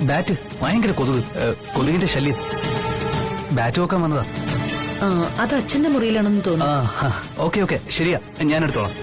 Bat ഭയങ്കര കൊതുകിന്റെ ശല്യം. ബാറ്റ് നോക്കാൻ വന്നതാ. അത് അച്ഛന്റെ മുറിയിലാണെന്ന് തോന്നുന്നു. ഓക്കെ ഓക്കെ ശരിയാ, ഞാൻ എടുത്തോളാം.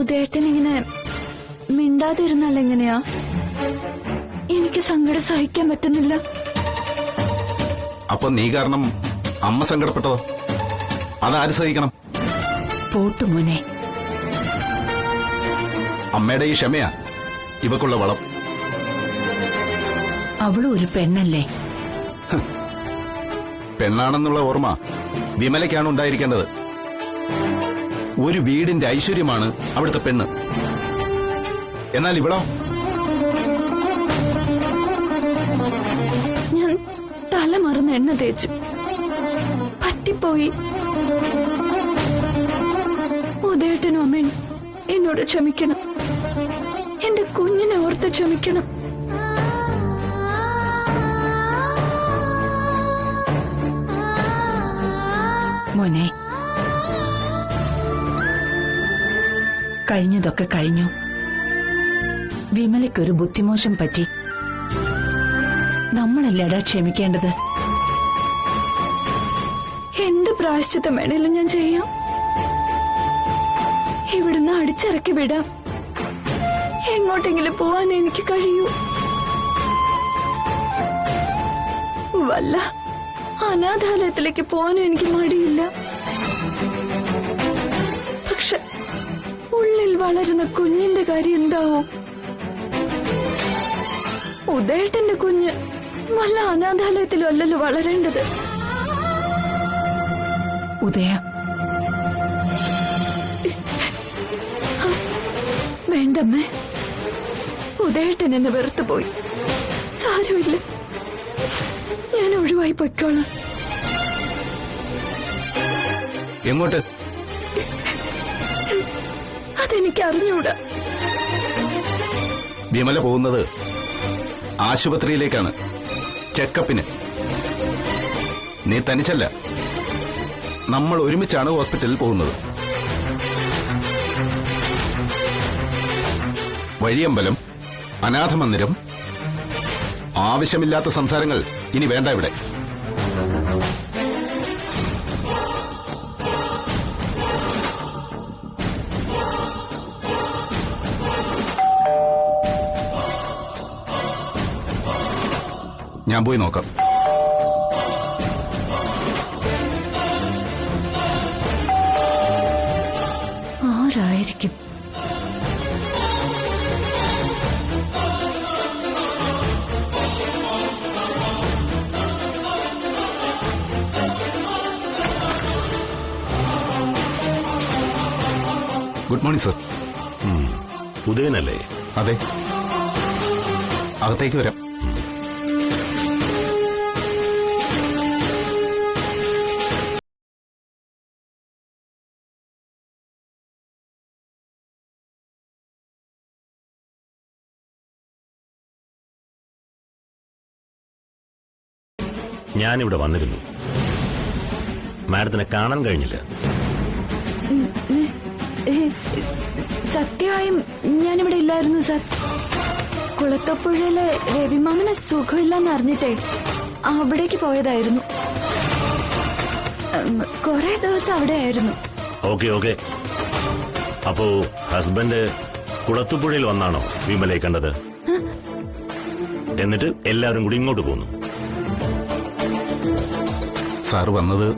ഉദയേട്ടനിങ്ങനെ മിണ്ടാതിരുന്നാൽ എങ്ങനെയാ? എനിക്ക് സങ്കടം സഹിക്കാൻ പറ്റുന്നില്ല. അപ്പൊ നീ കാരണം അമ്മ സങ്കടപ്പെട്ടതോ? അതാര് സഹിക്കണം? പോട്ടുമോനെ, അമ്മയുടെ ഈ ക്ഷമയാ ഇവക്കുള്ള വളം. അവളും ഒരു പെണ്ണല്ലേ? പെണ്ണാണെന്നുള്ള ഓർമ്മ വിമലയ്ക്കാണ് ഉണ്ടായിരിക്കേണ്ടത്. ഒരു വീടിന്റെ ഐശ്വര്യമാണ് അവിടുത്തെ പെണ്ണ്. എന്നാൽ ഇവളോ? ഞാൻ തല മറന്ന് എണ്ണ തേച്ചു, പറ്റിപ്പോയി. ഉദയേട്ടനും അമ്മയും എന്നോട് ക്ഷമിക്കണം. എന്റെ കുഞ്ഞിനെ ഓർത്ത് ക്ഷമിക്കണം. മോനെ, കഴിഞ്ഞതൊക്കെ കഴിഞ്ഞു. വിമലയ്ക്കൊരു ബുദ്ധിമോശം പറ്റി. നമ്മളല്ലേടാ ക്ഷമിക്കേണ്ടത്. എന്ത് പ്രായശ്ചിത്തം വേണേലും ഞാൻ ചെയ്യാം. ഇവിടുന്ന് അടിച്ചിറക്കി വിടാം. എങ്ങോട്ടെങ്കിലും പോവാൻ എനിക്ക് കഴിയൂ. വല്ല അനാഥാലയത്തിലേക്ക് പോവാനും എനിക്ക് മടിയില്ല. പക്ഷെ ഉള്ളിൽ വളരുന്ന കുഞ്ഞിന്റെ കാര്യം എന്താവും? ഉദയേട്ടന്റെ കുഞ്ഞ് വല്ല അനാഥാലയത്തിലും അല്ലല്ലോ വളരേണ്ടത്. ഉദയ, വേണ്ടമ്മേ, ഉദയേട്ടൻ എന്നെ വെറുത്തു പോയി. സാരമില്ല, ഞാൻ ഒഴിവായി പൊയ്ക്കോളാം. എങ്ങോട്ട്? അതെനിക്ക് അറിഞ്ഞൂടാ. വിമല പോകുന്നത് ആശുപത്രിയിലേക്കാണ്, ചെക്കപ്പിന്. നീ തനിച്ചല്ല, നമ്മൾ ഒരുമിച്ചാണ് ഹോസ്പിറ്റലിൽ പോകുന്നത്. വഴിയമ്പലം, അനാഥമന്ദിരം, ആവശ്യമില്ലാത്ത സംസാരങ്ങൾ ഇനി വേണ്ട ഇവിടെ. ഞാൻ പോയി നോക്കാം. ആരായിരിക്കും? Good morning sir. ഉദയനല്ലേ? അതെ, അകത്തേക്ക് വരാം. ഞാനിവിടെ വന്നിരുന്നു. മാഡത്തിനെ കാണാൻ കഴിഞ്ഞില്ല. സത്യമായും ഞാനിവിടെ ഇല്ലായിരുന്നു സർ. കുളത്തപ്പുഴയിലെ രവിമാമന് സുഖമില്ലെന്ന് അറിഞ്ഞിട്ടേ അവിടേക്ക് പോയതായിരുന്നു. കുറെ ദിവസം അവിടെ ആയിരുന്നു. ഓക്കെ. അപ്പോ ഹസ്ബൻഡ് കുളത്തുപുഴയിൽ വന്നാണോ വിമലയെ കണ്ടത്? എന്നിട്ട് എല്ലാവരും കൂടി ഇങ്ങോട്ട് പോന്നു. സാർ വന്നത്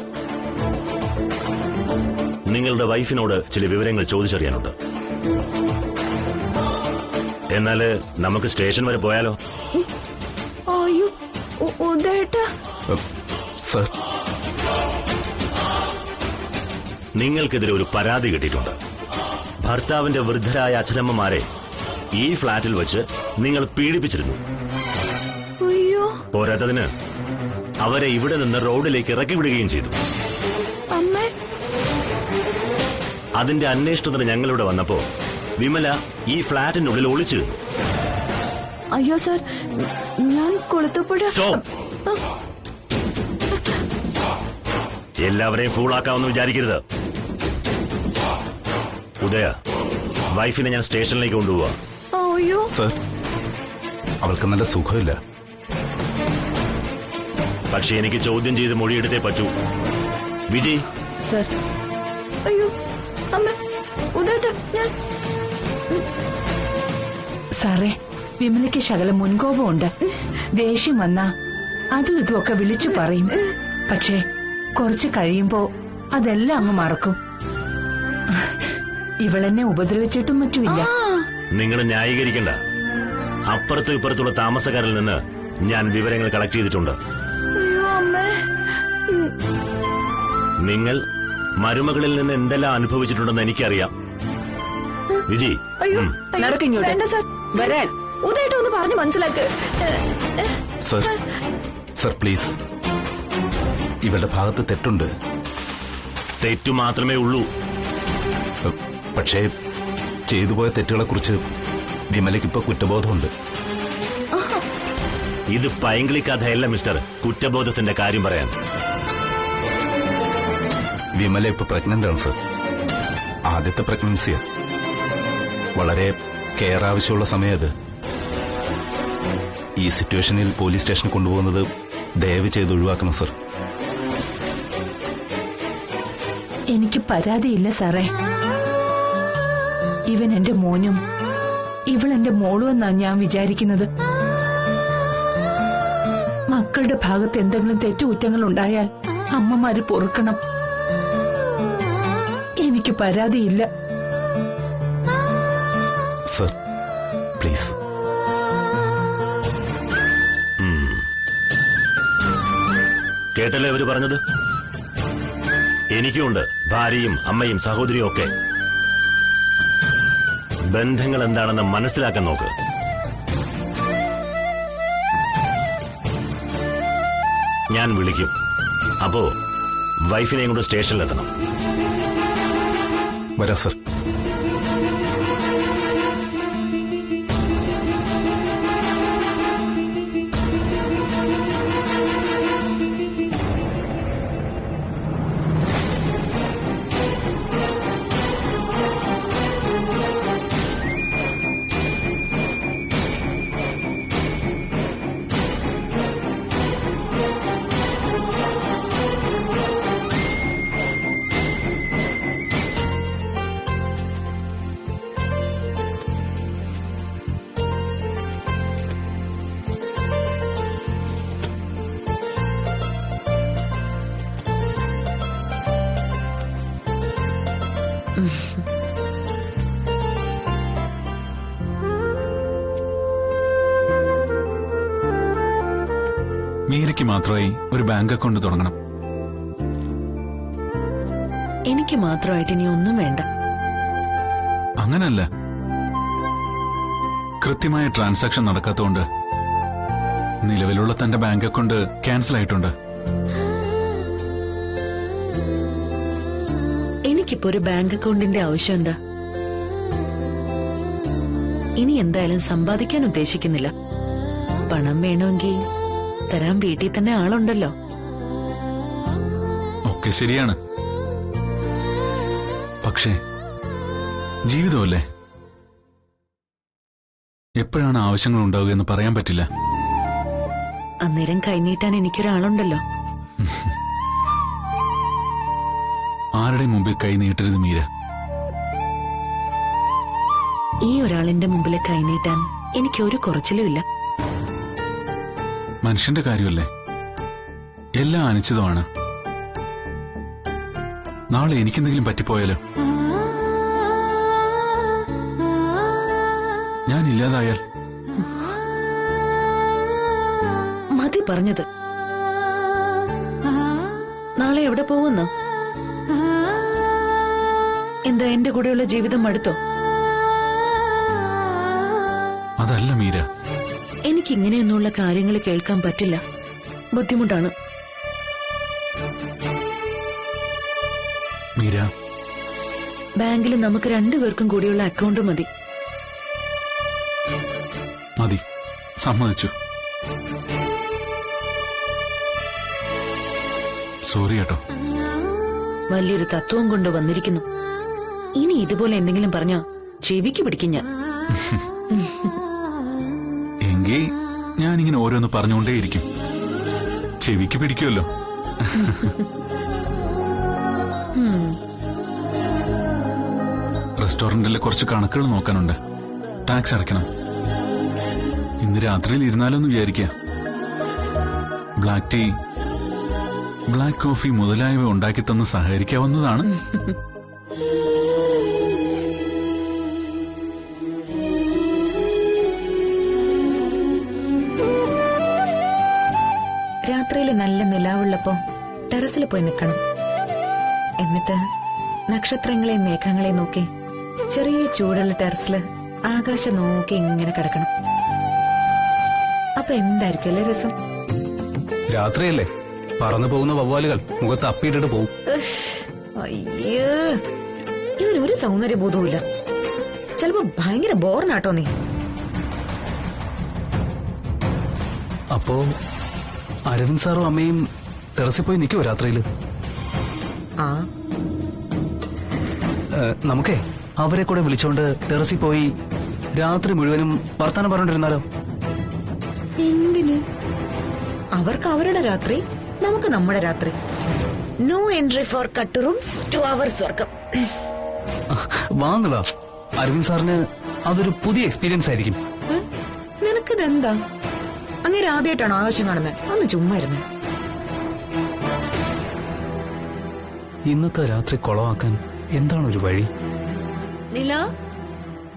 നിങ്ങളുടെ വൈഫിനോട് ചില വിവരങ്ങൾ ചോദിച്ചറിയാനുണ്ട്. എന്നാല് നമുക്ക് സ്റ്റേഷൻ വരെ പോയാലോ? അയ്യോ ഉദയേട്ടാ. സർ, നിങ്ങൾക്കെതിരെ ഒരു പരാതി കിട്ടിയിട്ടുണ്ട്. ഭർത്താവിന്റെ വൃദ്ധരായ അച്ഛനമ്മമാരെ ഈ ഫ്ളാറ്റിൽ വെച്ച് നിങ്ങൾ പീഡിപ്പിച്ചിരുന്നു. അയ്യോ. പോരാത്തതിന് അവരെ ഇവിടെ നിന്ന് റോഡിലേക്ക് ഇറക്കി വിടുകയും ചെയ്തു. അമ്മേ, അതിന്റെ അന്വേഷണത്തിന് ഞങ്ങളിവിടെ വന്നപ്പോ വിമല ഈ ഫ്ളാറ്റിനുള്ളിൽ ഒളിച്ചിരുന്നു. അയ്യോ സാർ, ഞാൻ കൊളുത്തപ്പുഴ. സ്റ്റോപ്പ്! എല്ലാവരെയും ഫൂളാക്കാമെന്ന് വിചാരിക്കരുത്. ഉദയ, വൈഫിനെ ഞാൻ സ്റ്റേഷനിലേക്ക് കൊണ്ടുപോവാ. അയ്യോ സർ, അവൾക്ക് നല്ല സുഖമില്ല. പക്ഷെ എനിക്ക് ചോദ്യം ചെയ്ത് മൊഴിയെടുത്തേ പറ്റൂ. വിജയ്, സർ. അയ്യോ അമ്മ, ഉദേട്ട, ഞാൻ സാറേ, വിമലയ്ക്ക് ശകലം മുൻകോപമുണ്ട്. ദേഷ്യം വന്നാ അതും ഇതുമൊക്കെ വിളിച്ചു പറയും. പക്ഷേ കുറച്ച് കഴിയുമ്പോ അതെല്ലാം അങ്ങ് മറക്കും. ഇവളെന്നെ ഉപദ്രവിച്ചിട്ടും മറ്റുമില്ല. നിങ്ങൾ ന്യായീകരിക്കണ്ട. അപ്പുറത്തും ഇപ്പുറത്തുള്ള താമസക്കാരിൽ നിന്ന് ഞാൻ വിവരങ്ങൾ കളക്ട് ചെയ്തിട്ടുണ്ട്. അയ്യോ അമ്മേ. നിങ്ങൾ മരുമകളിൽ നിന്ന് എന്തെല്ലാം അനുഭവിച്ചിട്ടുണ്ടെന്ന് എനിക്കറിയാം. വിജയ്, അയ്യോ നടക്കിങ്ങോട്ട്. വേണ്ട സാർ, വരാൻ. ഉദേട്ട ഒന്ന് പറഞ്ഞു മനസ്സിലാക്ക്. സർ, സർ പ്ലീസ്, ഇവളുടെ ഭാഗത്ത് തെറ്റുണ്ട്. തെറ്റു മാത്രമേ ഉള്ളൂ. പക്ഷേ ചെയ്തുപോയ തെറ്റുകളെ കുറിച്ച് വിമലയ്ക്ക് ഇപ്പൊ കുറ്റബോധമുണ്ട്. ഇത് പൈങ്കിളി കഥയല്ല മിസ്റ്റർ, കുറ്റബോധത്തിന്റെ കാര്യം പറയാൻ. വിമല ഇപ്പൊ പ്രഗ്നന്റ് ആണ് സർ. ആദ്യത്തെ പ്രഗ്നൻസിയാ. വളരെ കെയർ ആവശ്യമുള്ള സമയം അത്. ഈ സിറ്റുവേഷനിൽ പോലീസ് സ്റ്റേഷനിൽ കൊണ്ടുപോകുന്നത് ദയവ് ചെയ്ത് ഒഴിവാക്കണം സർ. എനിക്ക് പരാതിയില്ല സാറേ. ഇവൻ എന്റെ മോനും ഇവൾ എന്റെ മോളും എന്നാ ഞാൻ വിചാരിക്കുന്നത്. മക്കളുടെ ഭാഗത്ത് എന്തെങ്കിലും തെറ്റുകുറ്റങ്ങൾ ഉണ്ടായാൽ അമ്മമാര് പൊറുക്കണം. എനിക്ക് പരാതിയില്ല. Sir please. കേട്ടല്ലേ അവര് പറഞ്ഞത്? എനിക്കുണ്ട് ഭാര്യയും അമ്മയും സഹോദരിയും ഒക്കെ. ബന്ധങ്ങൾ എന്താണെന്ന് മനസ്സിലാക്കാൻ നോക്ക്. ഞാൻ വിളിക്കും. അപ്പോ വൈഫിനെയും കൊണ്ട് സ്റ്റേഷനിലെത്തണം. വരാം സർ. മീരയ്ക്ക് മാത്രമായി ഒരു ബാങ്ക് അക്കൗണ്ട് തുടങ്ങണം. എനിക്ക് മാത്രമായിട്ട് ഇനി ഒന്നും വേണ്ട. അങ്ങനല്ല, കൃത്യമായ ട്രാൻസാക്ഷൻ നടക്കാത്തതുകൊണ്ട് നിലവിലുള്ള തന്റെ ബാങ്ക് അക്കൗണ്ട് ക്യാൻസൽ ആയിട്ടുണ്ട്. എനിക്കിപ്പോ ഒരു ബാങ്ക് അക്കൗണ്ടിന്റെ ആവശ്യം എന്താ? ഇനി എന്തായാലും സമ്പാദിക്കാൻ ഉദ്ദേശിക്കുന്നില്ല. പണം വേണമെങ്കിൽ തരാൻ വീട്ടിൽ തന്നെ ആളുണ്ടല്ലോ. ഒക്കെ ശരിയാണ്, പക്ഷേ ജീവിതമല്ലേ, എപ്പോഴാണ് ആവശ്യങ്ങൾ ഉണ്ടാവുക എന്ന് പറയാൻ പറ്റില്ല. അന്നേരം കൈനീട്ടാൻ എനിക്കൊരാളുണ്ടല്ലോ. ആരുടെ മുമ്പിൽ കൈ നീട്ടരുത് മീര. ഈ ഒരാളിന്റെ മുമ്പിൽ കൈനീട്ടാൻ എനിക്കൊരു കുറച്ചിലുമില്ല. മനുഷ്യന്റെ കാര്യമല്ലേ, എല്ലാം അനിശ്ചിതമാണ്. നാളെ എനിക്കെന്തെങ്കിലും പറ്റിപ്പോയാലോ? ഞാൻ ഇല്ലാതായാൽ? മതി പറഞ്ഞത്. നാളെ എവിടെ പോകുന്നു? എന്താ എന്റെ കൂടെയുള്ള ജീവിതം മടുത്തോ? അതല്ല മീര, എനിക്കിങ്ങനെയൊന്നുള്ള കാര്യങ്ങൾ കേൾക്കാൻ പറ്റില്ല. ബുദ്ധിമുട്ടാണ്. മീര, ബാങ്കിൽ നമുക്ക് രണ്ടുപേർക്കും കൂടിയുള്ള അക്കൗണ്ട് മതി. മതി, സമ്മതിച്ചു. സോറി കേട്ടോ. വലിയൊരു തത്വം കൊണ്ട് വന്നിരിക്കുന്നു. ഇനി ഇതുപോലെ എന്തെങ്കിലും പറഞ്ഞാ ചെവിക്ക് പിടിക്കും ഞാൻ. എങ്കിൽ ഞാനിങ്ങനെ ഓരോന്ന് പറഞ്ഞുകൊണ്ടേയിരിക്കും. ചെവിക്ക് പിടിക്കുമല്ലോ. റെസ്റ്റോറന്റിലെ കുറച്ച് കണക്കുകൾ നോക്കാനുണ്ട്. ടാക്സ് അടയ്ക്കണം. ഇന്ന് രാത്രിയിൽ ഇരുന്നാലോന്ന് വിചാരിക്കുക. ബ്ലാക്ക് ടീ, ബ്ലാക്ക് കോഫി മുതലായവ ഉണ്ടാക്കി തന്ന് സഹകരിക്കാവുന്നതാണ്. രാത്രിയിൽ നല്ല നിലാവുള്ളപ്പോ ടെറസിൽ പോയി നിൽക്കണം. എന്നിട്ട് നക്ഷത്രങ്ങളെയും മേഘങ്ങളെയും നോക്കി ചെറിയ ചൂടുള്ള ടെറസില് ആകാശം നോക്കി ഇങ്ങനെ കിടക്കണം. അപ്പൊ എന്തായിരിക്കും അല്ലേ രസം? രാത്രിയല്ലേ, പറന്നു പോകുന്ന വവ്വാലുകൾ മുഖത്ത് അപ്പിയിട്ടിട്ട് പോവും. അയ്യോ, ഇവനൊരു സൗന്ദര്യബോധവുമില്ല. ചിലപ്പോ ഭയങ്കര ബോറിനാട്ടോ നീ. അപ്പോ അരവിന്ദ് സാറും അമ്മയും ടെറസിൽ പോയി നിൽക്കുവോ രാത്രിയില്? ആ, നമുക്കേ അവരെ കൂടെ വിളിച്ചോണ്ട് ടെറസിൽ പോയി രാത്രി മുഴുവനും വർത്താനം പറഞ്ഞോണ്ടിരുന്നാലോ? എന്തിന്? അവർക്ക് അവരുടെ രാത്രി, നമുക്ക് നമ്മുടെ രാത്രി. No entry for cut rooms to അവർ സ്വർഗം. വാങ്ങലാ, അരവിന്ദ് സാറിന് അതൊരു പുതിയ എക്സ്പീരിയൻസ് ആയിരിക്കും. നിനക്കിതെന്താ? അങ്ങനെ ആദ്യമായിട്ടാണ് ആകാശം കാണുന്നത്? ഒന്ന് ചുമ്മാ ഇരുന്ന്. ഇന്നത്തെ രാത്രി കൊളവാക്കാൻ എന്താണ് ഒരു വഴി? നില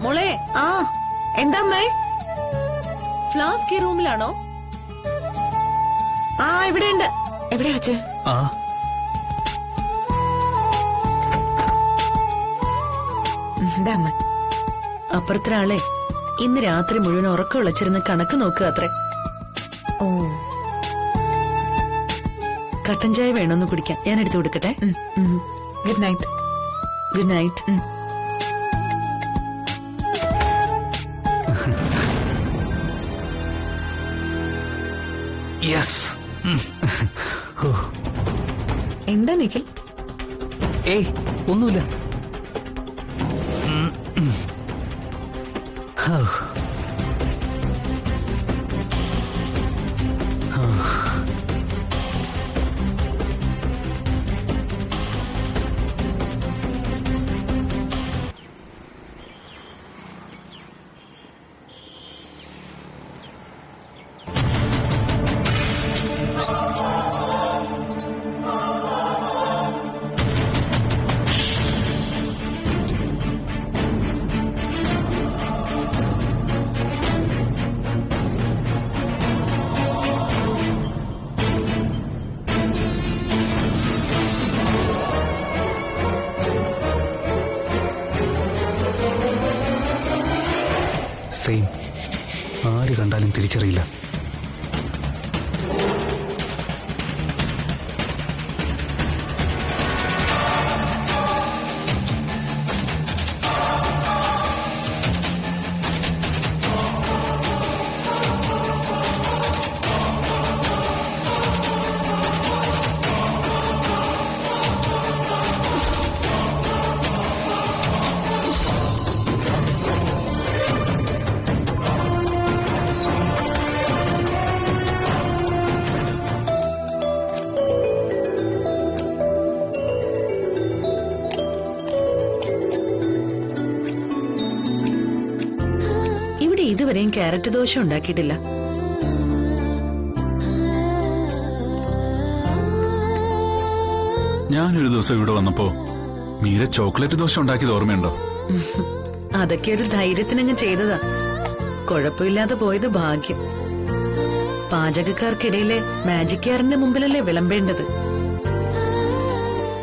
മോളെ, ആ, എന്താ അമ്മേ? ഫ്ലാസ്ക് ഈ റൂമിലാണോ? ആ, ഇവിടെയുണ്ട്. എവിടെയാ വെച്ച്? ആ, എന്താ അമ്മ? അപ്പുറത്തെ ആളെ ഇന്ന് രാത്രി മുഴുവൻ ഉറക്കം വിളച്ചിരുന്ന് കണക്ക് നോക്കുക അത്രേ. ഓ, കട്ടൻ ചായ വേണമെന്ന് കുടിക്കാൻ ഞാൻ എടുത്തു കൊടുക്കട്ടെ? Good night. Good night. Yes. എന്താ നിഖിൽ? ഏയ്, ഒന്നുമില്ല. സെയിം. ആര് കണ്ടാലും തിരിച്ചറിയില്ല. ഇതുവരെയും ക്യാരറ്റ് ദോശ ഉണ്ടാക്കിയിട്ടില്ല. ഞാനൊരു ദിവസം ഇവിടെ വന്നപ്പോ മീര ചോക്ലേറ്റ് ദോശ ഉണ്ടാക്കിയത് ഓർമ്മയുണ്ടോ? അതൊക്കെ ഒരു ധൈര്യത്തിനങ്ങ് ചെയ്തതാ. കുഴപ്പമില്ലാതെ പോയത് ഭാഗ്യം. പാചകക്കാർക്കിടയിലെ മാജിക്കാരന്റെ മുമ്പിലല്ലേ വിളമ്പേണ്ടത്.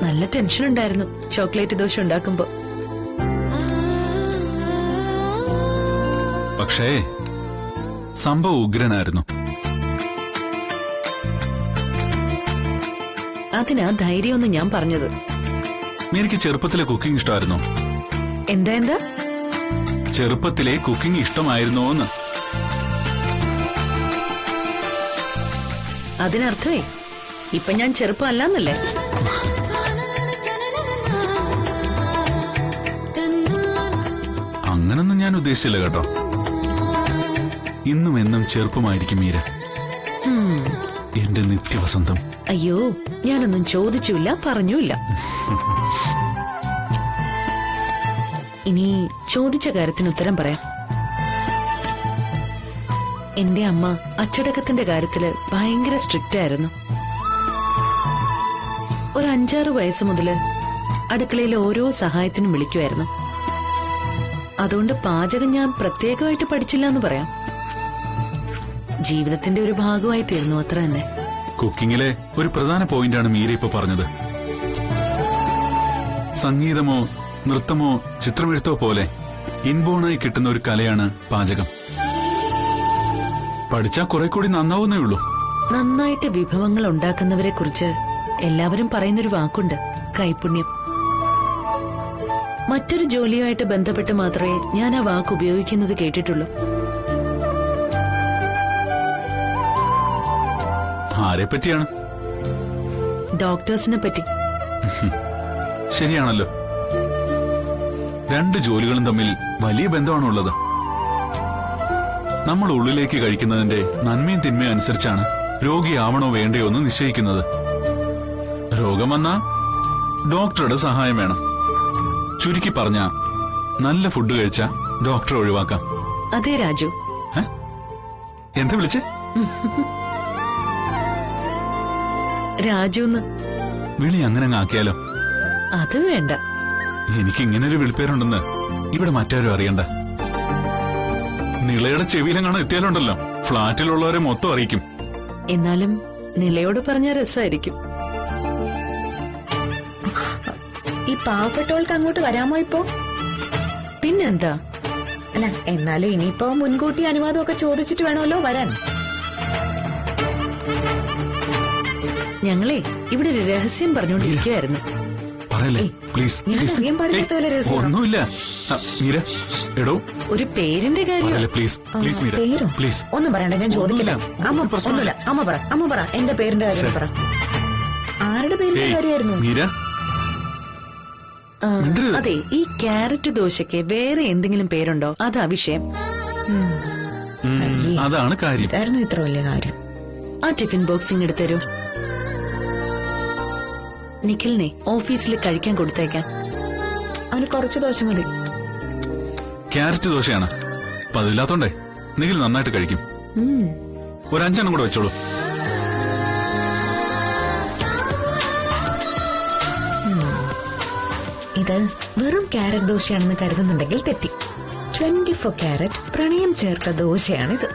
നല്ല ടെൻഷൻ ഉണ്ടായിരുന്നു ചോക്ലേറ്റ് ദോശ ഉണ്ടാക്കുമ്പോ. പക്ഷേ സംഭവം ഉഗ്രനായിരുന്നു. അതിനാ ധൈര്യമൊന്നും ഞാൻ പറഞ്ഞത്. മീരയ്ക്ക് ചെറുപ്പത്തിലെ കുക്കിംഗ് ഇഷ്ടമായിരുന്നോ? എന്താ ചെറുപ്പത്തിലെ കുക്കിംഗ് ഇഷ്ടമായിരുന്നോ എന്ന്. അതിനർത്ഥമേ ഇപ്പൊ ഞാൻ ചെറുപ്പമല്ലെന്നല്ലേ? അങ്ങനൊന്നും ഞാൻ ഉദ്ദേശിച്ചില്ല കേട്ടോ. ഇന്നും എന്നും ചെറുപ്പമായിരിക്കും മീര, എന്റെ നിത്യവസന്തം. അയ്യോ, ഞാനൊന്നും ചോദിച്ചില്ല, പറഞ്ഞുമില്ല. ഇനി ചോദിച്ച കാര്യത്തിന് ഉത്തരം പറയാം. എന്റെ അമ്മ അച്ചടക്കത്തിന്റെ കാര്യത്തില് ഭയങ്കര സ്ട്രിക്റ്റ് ആയിരുന്നു. ഒരു 5-6 വയസ്സ് മുതല് അടുക്കളയിൽ ഓരോ സഹായത്തിനും വിളിക്കുമായിരുന്നു. അതുകൊണ്ട് പാചകം ഞാൻ പ്രത്യേകമായിട്ട് പഠിച്ചില്ല എന്ന് പറയാം. ജീവിതത്തിന്റെ ഒരു ഭാഗമായി തീർന്നു, അത്ര തന്നെ. കുക്കിങ്ങിലെ ഒരു പ്രധാന പോയിന്റാണ് മീര ഇപ്പൊ പറഞ്ഞത്. സംഗീതമോ നൃത്തമോ ചിത്രമെഴുത്തോ പോലെ ഇൻബോണായി കിട്ടുന്ന ഒരു കലയാണ് പാചകം. പഠിച്ചാൽ കുറെ കൂടി നന്നാവുന്നേ ഉള്ളൂ. നന്നായിട്ട് വിഭവങ്ങൾ ഉണ്ടാക്കുന്നവരെ കുറിച്ച് എല്ലാവരും പറയുന്നൊരു വാക്കുണ്ട്, കൈപുണ്യം. മറ്റൊരു ജോലിയുമായിട്ട് ബന്ധപ്പെട്ട് മാത്രമേ ഞാൻ ആ വാക്ക് ഉപയോഗിക്കുന്നത് കേട്ടിട്ടുള്ളൂ. ആരെ പറ്റിയാണ്? ഡോക്ടേഴ്സിനെ പറ്റി. ശരിയാണല്ലോ, 2 ജോലികളും തമ്മിൽ വലിയ ബന്ധമാണുള്ളത്. നമ്മൾ ഉള്ളിലേക്ക് കഴിക്കുന്നതിന്റെ നന്മയും തിന്മയും അനുസരിച്ചാണ് രോഗിയാവണോ വേണ്ടയോ എന്ന് നിശ്ചയിക്കുന്നത്. രോഗം വന്നാ ഡോക്ടറുടെ സഹായം വേണം. ചുരുക്കി പറഞ്ഞ നല്ല ഫുഡ് കഴിച്ചാ ഡോക്ടറെ ഒഴിവാക്കാം. അതെ രാജു. എന്താ വിളിച്ചേ? രാജുന്ന് വിളി അങ്ങനെ അങ്ങ് ആക്കിയാലോ? അത് വേണ്ട. എനിക്ക് ഇങ്ങനൊരു വിളിപ്പേരുണ്ടെന്ന് ഇവിടെ മറ്റാരും അറിയണ്ട. നിളയുടെ ചെവിയിലെങ്ങാണോ എത്തിയാലുണ്ടല്ലോ, ഫ്ളാറ്റിലുള്ളവരെ മൊത്തം അറിയിക്കും. എന്നാലും നിലയോട് പറഞ്ഞ രസമായിരിക്കും. ഈ പാവപ്പെട്ടവൾക്ക് അങ്ങോട്ട് വരാമോ ഇപ്പോ? പിന്നെന്താ? അല്ല, എന്നാലും ഇനിയിപ്പോ മുൻകൂട്ടി അനുവാദമൊക്കെ ചോദിച്ചിട്ട് വേണമല്ലോ വരാൻ. ഞങ്ങളെ ഇവിടെ ഒരു രഹസ്യം പറഞ്ഞുകൊണ്ടിരിക്കുകയായിരുന്നു. പറയല്ലേ പ്ലീസ്. ഞാൻ അറിയാൻ പാടില്ലാത്ത വല്ല രഹസ്യം. ഒന്നുമില്ല മീര. എടോ, ഒരു പേരിന്റെ കാര്യം. പറയല്ലേ പ്ലീസ് പ്ലീസ് മീര പേരോ? പ്ലീസ്. ഒന്നും പറയണ്ട, ഞാൻ ചോദിക്കില്ല. അമ്മ ഒന്നുമില്ല, അമ്മ പറ എന്റെ പേരിന്റെ കാര്യം പറ. ആരുടെ പേരിന്റെ കാര്യമായിരുന്നു? മീര ആ, മിണ്ടരുത്. അതെ, ഈ ക്യാരറ്റ് ദോശയ്ക്ക് വേറെ എന്തെങ്കിലും പേരുണ്ടോ? അതാ വിഷയം. അതാണ് കാര്യം. ഇതായിരുന്നു ഇത്ര വലിയ കാര്യം. ആ ടിഫിൻ ബോക്സിംഗ് എടുത്തരൂ. നിഖിലിനെ ഓഫീസിൽ കഴിക്കാൻ കൊടുത്തേക്കാൻ. അവന് കുറച്ച് ദോശ മതി. ക്യാരറ്റ് ദോശയാണ്, അപ്പൊ അതില്ലാത്തോണ്ടേ നിഖിൽ നന്നായിട്ട് കഴിക്കും. ഒരു 5 എണ്ണം കൂടെ വെച്ചോളൂ. ഇത് വെറും ക്യാരറ്റ് ദോശയാണെന്ന് കരുതുന്നുണ്ടെങ്കിൽ തെറ്റി. 24 ക്യാരറ്റ് പ്രണയം ചേർത്ത ദോശയാണിത്.